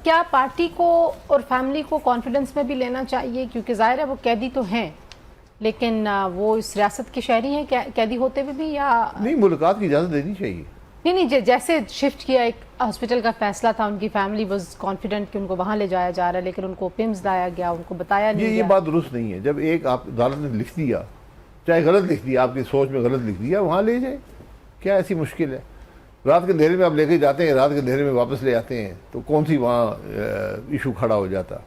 क्या पार्टी को और फैमिली को कॉन्फिडेंस में भी लेना चाहिए, क्योंकि जाहिर है वो कैदी तो हैं लेकिन वो इस रियासत के शहरी हैं कैदी होते हुए भी, या नहीं, मुलाकात की इजाज़त देनी चाहिए। नहीं, जैसे शिफ्ट किया एक हॉस्पिटल का फैसला था, उनकी फैमिली वाज कॉन्फिडेंट कि उनको वहाँ ले जाया जा रहा है, लेकिन उनको पिम्स लाया गया, उनको बताया नहीं ये गया। बात दुरुस्त नहीं है। जब एक आप अदालत ने लिख दिया, चाहे गलत लिख दिया, आपकी सोच में गलत लिख दिया, वहाँ ले जाए, क्या ऐसी मुश्किल है? रात के अंधेरे में आप लेके जाते हैं, रात के अंधेरे में वापस ले आते हैं, तो कौन सी वहाँ इशू खड़ा हो जाता?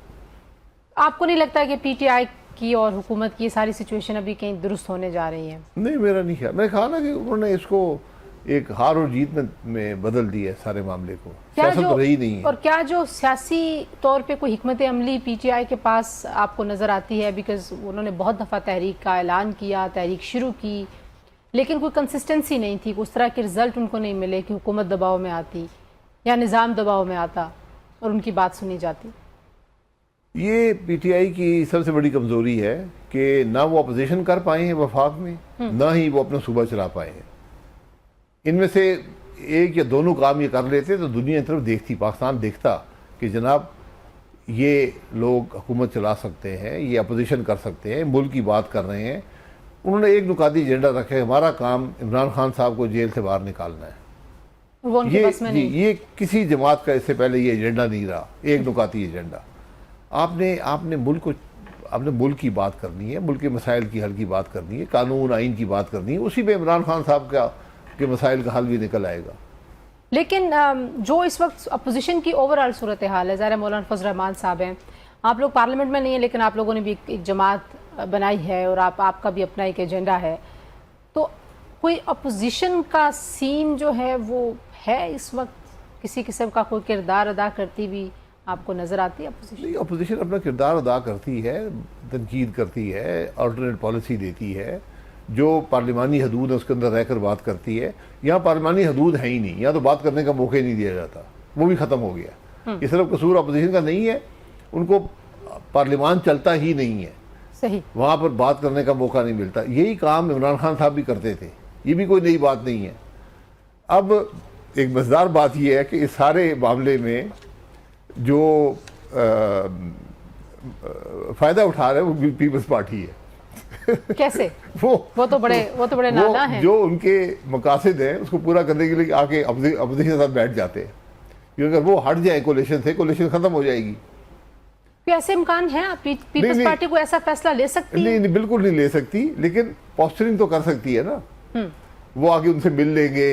आपको नहीं लगता कि पीटीआई की और हुकूमत की सारी सिचुएशन अभी कहीं दुरुस्त होने जा रही है? नहीं, मेरा नहीं ख्याल। मैंने कहा ना कि उन्होंने इसको एक हार और जीत में बदल दिया है सारे मामले को। सियासत तो रही नहीं है। और क्या जो सियासी तौर पे कोई हिकमत अमली पीटीआई के पास आपको नज़र आती है? बिकॉज उन्होंने बहुत दफ़ा तहरीक का ऐलान किया, तहरीक शुरू की, लेकिन कोई कंसिस्टेंसी नहीं थी, उस तरह के रिजल्ट उनको नहीं मिले कि हुकूमत दबाव में आती या निज़ाम दबाव में आता और उनकी बात सुनी जाती। ये पीटीआई की सबसे बड़ी कमजोरी है कि ना वो अपोजिशन कर पाए हैं वफाक में, ना ही वो अपना सूबा चला पाए हैं। इनमें से एक या दोनों काम ये कर लेते तो दुनिया की तरफ देखती, पाकिस्तान देखता कि जनाब ये लोग हुकूमत चला सकते हैं, ये अपोजिशन कर सकते हैं, मुल्क की बात कर रहे हैं। उन्होंने एक नुकाती एजेंडा रखा है, हमारा काम इमरान खान साहब को जेल से बाहर निकालना है। वो उनके बस में नहीं। ये किसी जमात का इससे पहले ये एजेंडा नहीं रहा, एक नुकाती एजेंडा। आपने मुल्क की बात करनी है, मुल्क के मसाइल की हल की बात करनी है, कानून आइन की बात करनी है, उसी में इमरान खान साहब के मसाइल का हल भी निकल आएगा। लेकिन जो इस वक्त अपोजिशन की ओवरऑल सूरत हाल है, ज़ाहिर मौलाना फजल रहमान साहब हैं, आप लोग पार्लियामेंट में नहीं है, लेकिन आप लोगों ने भी एक जमात बनाई है और आपका भी अपना एक एजेंडा है, तो कोई अपोजिशन का सीन जो है वो है इस वक्त किसी किस्म का कोई किरदार अदा करती भी आपको नज़र आती है अपोजिशन? नहीं, अपोजिशन अपना किरदार अदा करती है, तनकीद करती है, अल्टरनेट पॉलिसी देती है, जो पार्लिमानी हदूद है उसके अंदर रहकर बात करती है। यहाँ पार्लिमानी हदूद है ही नहीं, यहाँ तो बात करने का मौका ही नहीं दिया जाता, वो भी ख़त्म हो गया। ये सिर्फ कसूर अपोजिशन का नहीं है, उनको पार्लियामान चलता ही नहीं है, सही, वहाँ पर बात करने का मौका नहीं मिलता। यही काम इमरान खान साहब भी करते थे, ये भी कोई नई बात नहीं है। अब एक मज़ेदार बात यह है कि इस सारे मामले में जो फ़ायदा उठा रहे हैं वो पीपल्स पार्टी है। कैसे? वो तो बड़े नादां हैं। जो उनके मकासद हैं उसको पूरा करने के लिए आके अपोजिशन के साथ बैठ जाते हैं, क्योंकि अगर वो हट जाए कोलिशन से, कोलिशन खत्म हो जाएगी। ऐसे इम्कान है पीपल्स पार्टी को ऐसा फैसला ले सकती है? नहीं, बिल्कुल नहीं ले सकती, लेकिन पोस्टरिंग तो कर सकती है ना। वो आके उनसे मिल लेंगे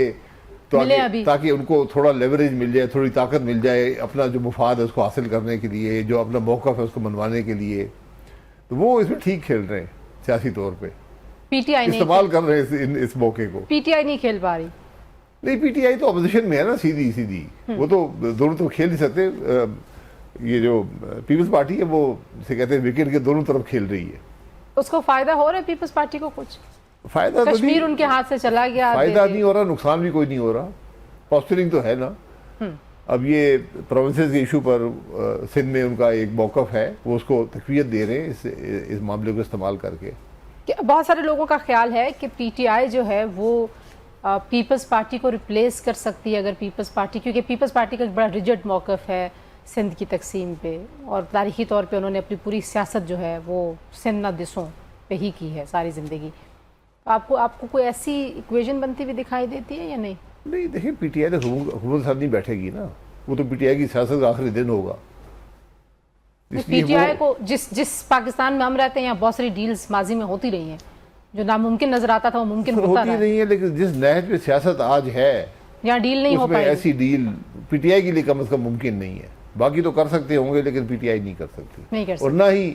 ताकि उनको थोड़ा लेवरेज मिल जाए, थोड़ी ताकत मिल जाए अपना जो मुफाद है उसको हासिल करने के लिए, जो अपना मौक़िफ़ है उसको मनवाने के लिए। तो वो इसमें ठीक खेल रहे हैं सियासी तौर पे, पीटीआई इस्तेमाल कर रहे हैं इस मौके को। पीटीआई नहीं खेल पा रही। नहीं, पीटीआई तो अपोजिशन में है ना, सीधी वो तो दोनों तो खेल नहीं सकते। ये जो पीपल्स पार्टी है वो से कहते हैं विकेट के दोनों तरफ खेल रही है। उसको फायदा हो रहा है पीपल्स पार्टी को? कुछ फायदा तो कश्मीर उनके हाथ से चला गया, फायदा नहीं हो रहा, नुकसान भी कोई नहीं हो रहा, पोस्टरिंग तो है ना। अब ये प्रोविंसेस के इशू पर सिंध में उनका एक मौक़िफ़ है, वो उसको तक़वियत दे रहे हैं इस मामले को इस्तेमाल करके। बहुत सारे लोगों का ख्याल है कि पीटीआई जो है वो पीपल्स पार्टी को रिप्लेस कर सकती है, अगर पीपल्स पार्टी, क्योंकि पीपल्स पार्टी का एक बड़ा रिजिड मौक़िफ़ है सिंध की तकसीम पे, और तारीख़ी तौर पे उन्होंने अपनी पूरी सियासत जो है वो सिंध ना दिसों पे ही की है सारी ज़िंदगी। आपको कोई ऐसी इक्वेशन बनती हुई दिखाई देती है या नहीं? नहीं, देखिए पीटीआई तो हुकूमत साथ नहीं बैठेगी ना, वो तो पीटीआई की सियासत का आखिरी दिन होगा। पीटीआई को जिस पाकिस्तान में हम रहते हैं, यहाँ बहुत सारी डील्स माजी में होती रही हैं, जो नामुमकिन नजर आता था वो मुमकिन होता होती नहीं है, लेकिन जिस नहज पे सियासत आज है यहाँ डील नहीं हो पाएगी। ऐसी डील पीटीआई के लिए कम से कम मुमकिन नहीं है। बाकी तो कर सकते होंगे, लेकिन पीटीआई नहीं कर सकती, नहीं कर सकती। और ना ही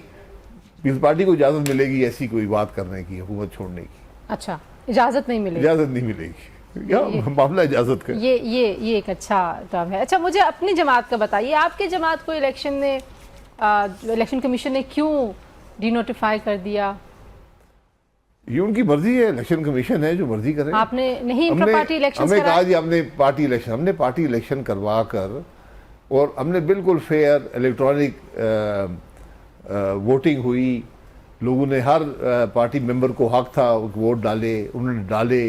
पीपल्स पार्टी को इजाजत मिलेगी ऐसी कोई बात करने की, हुकूमत छोड़ने की। अच्छा, इजाजत नहीं मिलेगी? इजाजत नहीं मिलेगी, मामला इजाजत का। ये एक अच्छा टर्म है। अच्छा, मुझे अपनी जमात का बताइए, आपके जमात को इलेक्शन कमीशन ने क्यों डिनोटिफाई कर दिया? ये उनकी मर्जी है, इलेक्शन कमीशन है, जो मर्जी करे। आपने नहीं पार्टी इलेक्शन हमें कहा जी हमने पार्टी इलेक्शन करवा कर, और हमने बिल्कुल फेयर इलेक्ट्रॉनिक वोटिंग हुई, लोगों ने हर पार्टी मेंबर को हक था वोट डाले, उन्होंने डाले।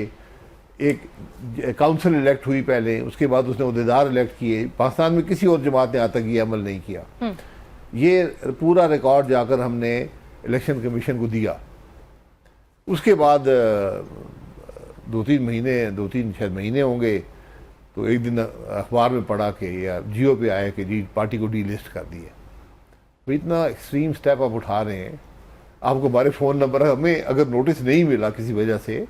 एक काउंसिल इलेक्ट हुई पहले, उसके बाद उसने अहदेदार इलेक्ट किए। पाकिस्तान में किसी और जमात ने आज तक ये अमल नहीं किया। ये पूरा रिकॉर्ड जाकर हमने इलेक्शन कमीशन को दिया। उसके बाद 2-3 शायद महीने होंगे, तो एक दिन अखबार में पढ़ा के या जियो पे आया कि जी पार्टी को डीलिस्ट कर दिया। तो इतना एक्सट्रीम स्टेप आप उठा रहे हैं। आपको हमारे फ़ोन नंबर, हमें अगर नोटिस नहीं मिला किसी वजह से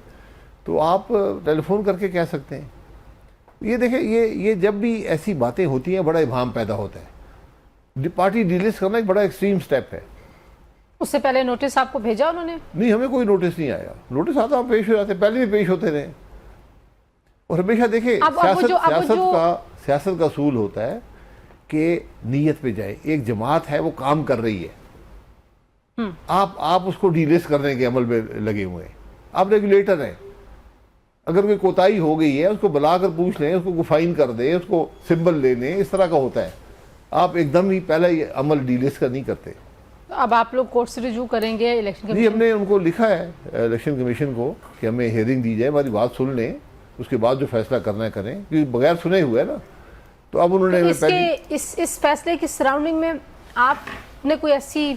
तो आप टेलीफोन करके कह सकते हैं। ये देखें, ये जब भी ऐसी बातें होती हैं बड़ा इबाम पैदा होता है। पार्टी डिलिस्ट करना एक बड़ा एक्सट्रीम स्टेप है। उससे पहले नोटिस आपको भेजा उन्होंने? नहीं, हमें कोई नोटिस नहीं आया। नोटिस आता हम पेश हो जाते, पहले भी पेश होते रहे। और हमेशा देखें, सियासत का असूल होता है कि नीयत पे जाए। एक जमात है वो काम कर रही है, आप उसको डिलिस्ट करने के अमल में लगे हुए हैं। आप रेगुलेटर हैं, अगर कोई कोताही हो गई है उसको बुलाकर पूछ लें, उसको फाइन कर दें, उसको सिंबल ले लें, इस तरह का होता है। आप एकदम ही पहले ये अमल डिलिस्ट का नहीं करते। अब आप लोग कोर्ट से रिजू करेंगे इलेक्शन कमीशन? जी, हमने उनको लिखा है इलेक्शन कमीशन को कि हमें हियरिंग दी जाए, हमारी बात सुन लें, उसके बाद जो फैसला करना है करें, क्योंकि बगैर सुने हुए है ना। तो अब उन्होंने इस फैसले की सराउंडिंग में आपने कोई ऐसी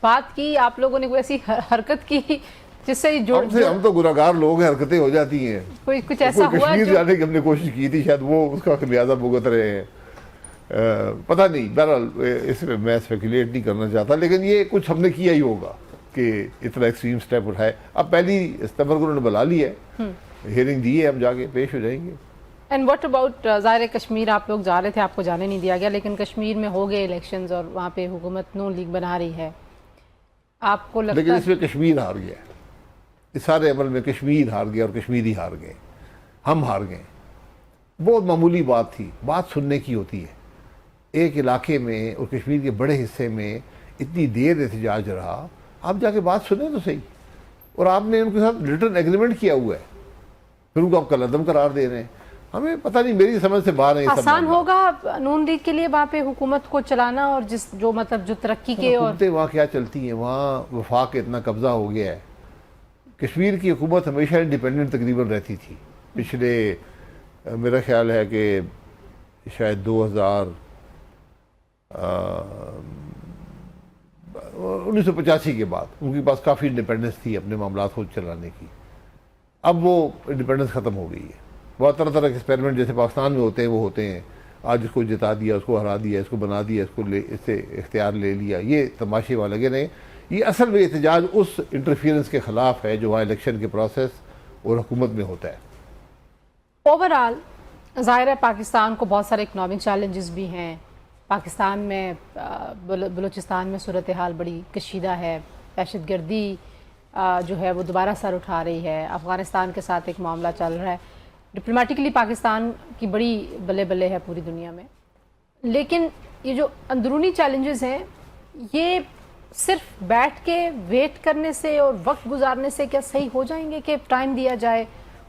बात की, आप लोगों ने कोई ऐसी हरकत की जिससे हम तो गुनाहगार लोग हैं, हरकतें हो जाती हैं। कोई कुछ ऐसा हुआ? कश्मीर जाने की हमने कोशिश की थी, शायद वो उसका खमियाजा भुगत रहे हैं। पता नहीं, बहरहाल इसमें मैं स्पेकुलेट नहीं करना चाहता, लेकिन ये कुछ हमने किया ही होगा कि इतना एक्सट्रीम स्टेप उठाए। अब पहली सितंबर को उन्होंने बुला ली है, हियरिंग दी है, हम जाके पेश हो जाएंगे। एंड व्हाट अबाउट ज़ाहिर कश्मीर, आप लोग जा रहे थे, आपको जाने नहीं दिया गया, लेकिन कश्मीर में हो गए इलेक्शंस और वहाँ पे हुकूमत नून लीग बना रही है, आपको लगता है? लेकिन इसमें कश्मीर हार गया, इस सारे अमल में कश्मीर हार गया और कश्मीरी हार गए, हम हार गए। बहुत मामूली बात थी, बात सुनने की होती है। एक इलाके में और कश्मीर के बड़े हिस्से में इतनी देर एहतजाज रहा, आप जाके बात सुने तो सही। और आपने उनके साथ रिटर्न एग्रीमेंट किया हुआ है, फिर उनको आप कलअदम करार दे रहे हैं। हमें पता नहीं, मेरी समझ से बाहर है। आसान होगा नून लीग के लिए वहाँ पे हुकूमत को चलाना, और जो तरक्की के और वहाँ क्या चलती हैं, वहाँ वफाक इतना कब्जा हो गया है। कश्मीर की हुकूमत हमेशा इंडिपेंडेंट तकरीबन रहती थी। पिछले मेरा ख्याल है कि शायद 1985 के बाद उनके पास काफ़ी इंडिपेंडेंस थी अपने मामला खुद चलाने की। अब वो इंडिपेंडेंस ख़त्म हो गई है। बहुत तरह तरह के एक्सपेरिमेंट जैसे पाकिस्तान में होते हैं वो होते हैं। आज इसको जिता दिया, उसको हरा दिया, इसको बना दिया, इससे इख्तियार ले लिया, ये तमाशे वाले लगे नहीं। ये असल में एहतजाज उस इंटरफियरेंस के ख़िलाफ़ है जो वहाँ इलेक्शन के प्रोसेस और हुकूमत में होता है। ओवरऑल ज़ाहिर है पाकिस्तान को बहुत सारे इकनॉमिक चैलेंजेस भी हैं। पाकिस्तान में बलूचिस्तान में सूरत हाल बड़ी कशीदा है, दहशतगर्दी जो है वो दोबारा सर उठा रही है। अफ़गानिस्तान के साथ एक मामला चल रहा है। डिप्लोमेटिकली पाकिस्तान की बड़ी बल्ले बल्ले है पूरी दुनिया में। लेकिन ये जो अंदरूनी चैलेंजेस हैं, ये सिर्फ बैठ के वेट करने से और वक्त गुजारने से क्या सही हो जाएंगे कि टाइम दिया जाए,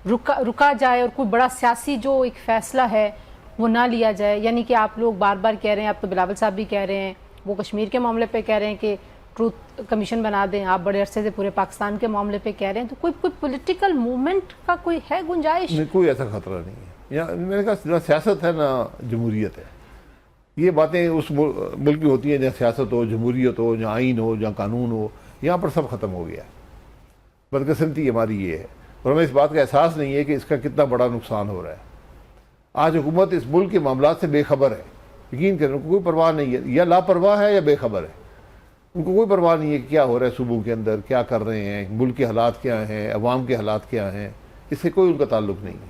रुका जाए और कोई बड़ा सियासी जो एक फ़ैसला है वो ना लिया जाए? यानी कि आप लोग बार बार कह रहे हैं, आप तो बिलावल साहब भी कह रहे हैं, वो कश्मीर के मामले पे कह रहे हैं कि ट्रूथ कमीशन बना दें, आप बड़े अरसे से पूरे पाकिस्तान के मामले पे कह रहे हैं, तो कोई पॉलिटिकल मूवमेंट का कोई है गुंजाइश? नहीं, कोई ऐसा खतरा नहीं है। या मेरे ख्याल ना सियासत है ना जमहूरियत है। ये बातें उस मुल्क में होती हैं जहाँ सियासत हो, जमहूरियत हो, जहाँ आइन हो, जहाँ कानून हो। यहाँ पर सब ख़त्म हो गया। बदकिस्मती हमारी ये है, और हमें इस बात का एहसास नहीं है कि इसका कितना बड़ा नुकसान हो रहा है। आज हुकूमत इस मुल्क के मामला से बेखबर है। यकीन करें, उनको कोई परवाह नहीं है, या लापरवाह है या बेखबर है। उनको कोई परवाह नहीं है कि क्या हो रहा है सूबों के अंदर, क्या कर रहे हैं, मुल्क के हालात क्या हैं, अवाम के हालात क्या हैं, इससे कोई उनका ताल्लुक नहीं है।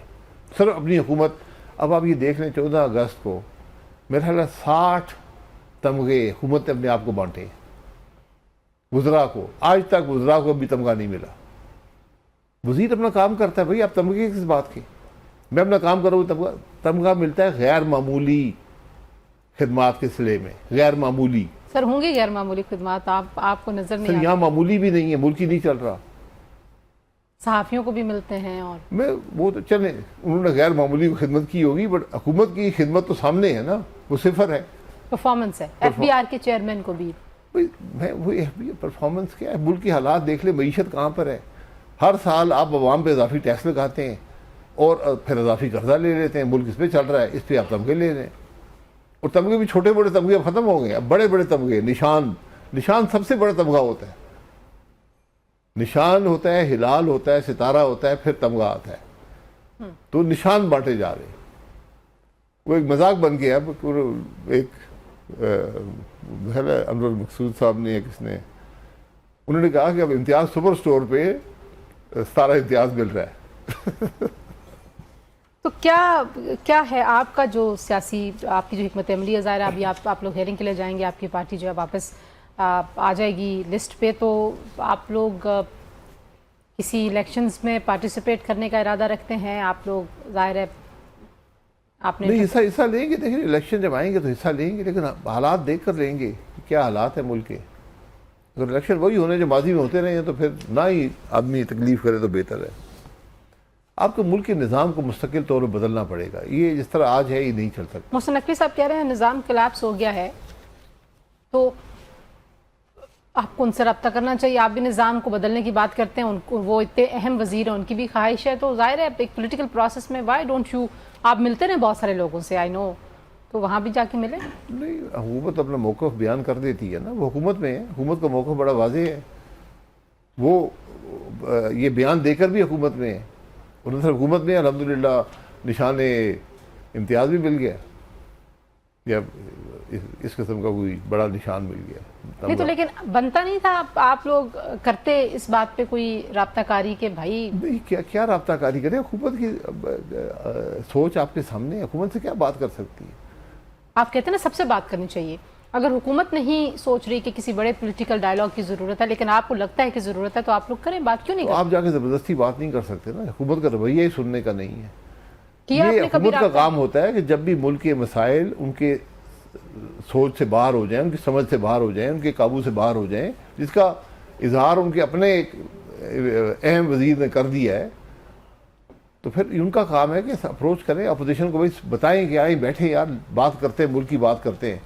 सिर्फ अपनी हुकूमत। अब आप ये देख लें, 14 अगस्त को मेरा ख्याल 60 तमगे हुकूमत ने अपने आप को बांटे वज़रा को। आज तक वज़रा को अभी तमगा नहीं मिला। वज़ीर अपना काम करता है, भाई आप तमगे किस बात के? मैं अपना काम करूँ, तमगा मिलता है गैर मामूली खिदमात के सिले में। गैर मामूली सर होंगी गैर मामूली खिदमात, आपको नजर नहीं? यहाँ मामूली भी नहीं है, मुल्क ही नहीं चल रहा। सहाफ़ियों को भी मिलते हैं। और मैं वो तो चले, उन्होंने गैर मामूली खिदमत की होगी, बट हुकूमत की खिदमत तो सामने है ना, वो सिफर है। परफॉर्मेंस है। FBR के चेयरमैन को भी परफॉर्मेंस क्या है? मुल्क की हालात देख ले, मईशत कहाँ पर है। हर साल आप अवाम पे इजाफी टैक्स लगाते हैं, और फिर इजाफी कर्जा ले लेते हैं, मुल्क इस पे चल रहा है, इस पे आप तमगे ले लें, और तमगे भी छोटे बड़े तमगे खत्म हो गए, अब बड़े बड़े तमगे, निशान सबसे बड़ा तमगा होता है, निशान होता है, हिलाल होता है, सितारा होता है, फिर तमगा आता है, तो निशान बांटे जा रहे हैं। वो एक मजाक बन गया। अब एक अनवर मकसूद साहब ने, किसने, उन्होंने कहा कि अब इम्तियाज सुपर स्टोर पे सारा इम्तियाज मिल रहा है। तो क्या है आपका जो सियासी, आपकी जो हिकमत अमली है, ज़ाहिर है अभी आप लोग हेयरिंग के लिए जाएंगे, आपकी पार्टी जो है वापस आ जाएगी लिस्ट पे, तो आप लोग किसी इलेक्शंस में पार्टिसिपेट करने का इरादा रखते हैं? आप लोग, ज़ाहिर है आपने नहीं, हिस्सा लेंगे, देखिए इलेक्शन जब आएंगे तो हिस्सा लेंगे, लेकिन हालात देख कर लेंगे कि क्या हालात है मुल्क के। अगर इलेक्शन वही होने जो माजी में होते रहे हैं तो फिर ना ही आदमी तकलीफ करे तो बेहतर है। आपको मुल्क के निज़ाम को मुस्तकिल तौर पर बदलना पड़ेगा, ये जिस तरह आज है ये नहीं चल सकता। मोहसिन नकवी साहब कह रहे हैं निज़ाम कोलैप्स हो गया है, तो आपको उनसे रब्ता करना चाहिए। आप भी निज़ाम को बदलने की बात करते हैं, उनको, वो इतने अहम वजीर हैं, उनकी भी ख्वाहिश है, तो जाहिर है एक पॉलिटिकल प्रोसेस में वाई डोंट यू, आप मिलते रहे बहुत सारे लोगों से, आई नो, तो वहाँ भी जाके मिले। नहीं, हुकूमत अपना मौक़िफ़ बयान कर देती है ना, वो हुकूमत में है, हुकूमत का मौक़िफ़ बड़ा वाज़ेह है, वो ये बयान देकर भी हुकूमत में है, उन्होंने हुकूमत में अल्हम्दुलिल्लाह निशान इम्तियाज़ भी मिल गया, या इस किस्म का कोई बड़ा निशान मिल गया। नहीं तो लेकिन बनता नहीं था, आप लोग करते इस बात पे कोई राब्ताकारी के भाई? नहीं, क्या राब्ताकारी करें, हुकूमत की सोच आपके सामने है, हुकूमत से क्या बात कर सकती है? आप कहते हैं ना सबसे बात करनी चाहिए। अगर हुकूमत नहीं सोच रही कि किसी बड़े पॉलिटिकल डायलॉग की ज़रूरत है, लेकिन आपको लगता है कि ज़रूरत है, तो आप लोग करें, बात क्यों नहीं तो करें? आप जाके ज़बरदस्ती बात नहीं कर सकते ना, हुकूमत का रवैया ही सुनने का नहीं है। किया ये आपने कभी हुकूमत का राब्ता? काम होता है कि जब भी मुल्क के मसाइल उनके सोच से बाहर हो जाएं, उनकी समझ से बाहर हो जाएं, उनके काबू से बाहर हो जाएं, जिसका इजहार उनके अपने एक अहम वजीर ने कर दिया है, तो फिर उनका काम है कि अप्रोच करें अपोजिशन को, भाई बताएं कि आए बैठे यार बात करते हैं, मुल्क की बात करते हैं।